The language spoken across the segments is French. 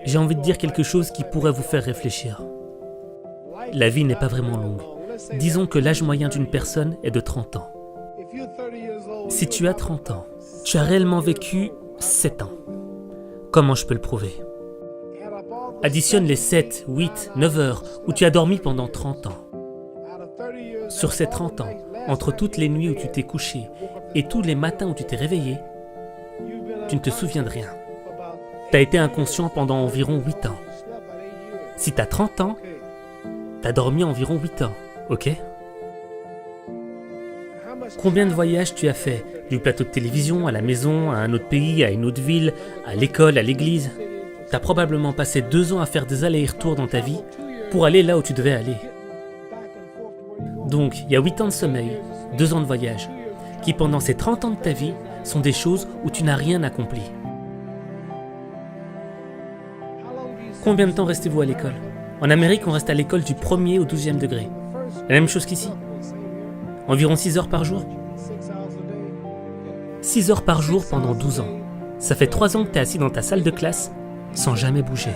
J'ai envie de dire quelque chose qui pourrait vous faire réfléchir. La vie n'est pas vraiment longue. Disons que l'âge moyen d'une personne est de 30 ans. Si tu as 30 ans, tu as réellement vécu 7 ans. Comment je peux le prouver? Additionne les 7, 8, 9 heures où tu as dormi pendant 30 ans. Sur ces 30 ans, entre toutes les nuits où tu t'es couché et tous les matins où tu t'es réveillé, tu ne te souviens de rien. Tu as été inconscient pendant environ 8 ans. Si tu as 30 ans, tu as dormi environ 8 ans, ok? Combien de voyages tu as fait? Du plateau de télévision, à la maison, à un autre pays, à une autre ville, à l'école, à l'église. Tu as probablement passé 2 ans à faire des allers-retours dans ta vie pour aller là où tu devais aller. Donc, il y a 8 ans de sommeil, 2 ans de voyage, qui pendant ces 30 ans de ta vie sont des choses où tu n'as rien accompli. Combien de temps restez-vous à l'école? En Amérique, on reste à l'école du 1er au 12e degré. La même chose qu'ici. Environ 6 heures par jour. 6 heures par jour pendant 12 ans. Ça fait 3 ans que tu es assis dans ta salle de classe sans jamais bouger.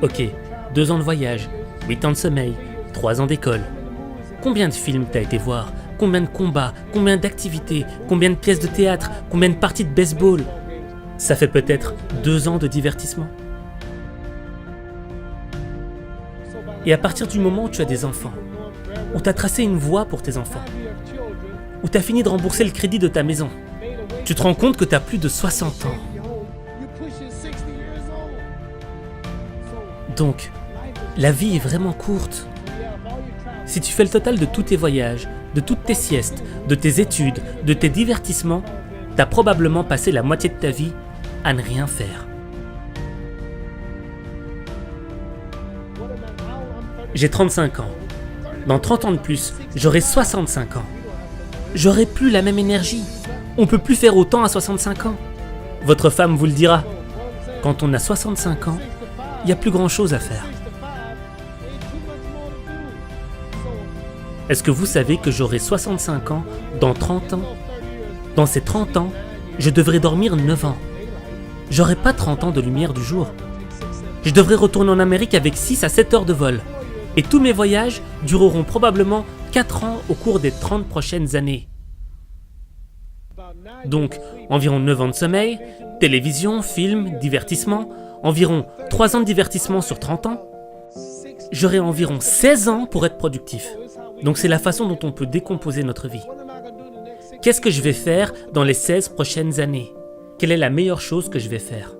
Ok, 2 ans de voyage, 8 ans de sommeil, 3 ans d'école. Combien de films t'as été voir? Combien de combats? Combien d'activités? Combien de pièces de théâtre? Combien de parties de baseball? Ça fait peut-être 2 ans de divertissement. Et à partir du moment où tu as des enfants, où tu as tracé une voie pour tes enfants, où tu as fini de rembourser le crédit de ta maison, tu te rends compte que tu as plus de 60 ans. Donc, la vie est vraiment courte. Si tu fais le total de tous tes voyages, de toutes tes siestes, de tes études, de tes divertissements, tu as probablement passé la moitié de ta vie à ne rien faire. J'ai 35 ans. Dans 30 ans de plus, j'aurai 65 ans. J'aurai plus la même énergie. On peut plus faire autant à 65 ans. Votre femme vous le dira. Quand on a 65 ans, il n'y a plus grand-chose à faire. Est-ce que vous savez que j'aurai 65 ans dans 30 ans? Dans ces 30 ans, je devrais dormir 9 ans. J'aurai pas 30 ans de lumière du jour. Je devrais retourner en Amérique avec 6 à 7 heures de vol. Et tous mes voyages dureront probablement 4 ans au cours des 30 prochaines années. Donc, environ 9 ans de sommeil, télévision, films, divertissement, environ 3 ans de divertissement sur 30 ans. J'aurai environ 16 ans pour être productif. Donc c'est la façon dont on peut décomposer notre vie. Qu'est-ce que je vais faire dans les 16 prochaines années? Quelle est la meilleure chose que je vais faire?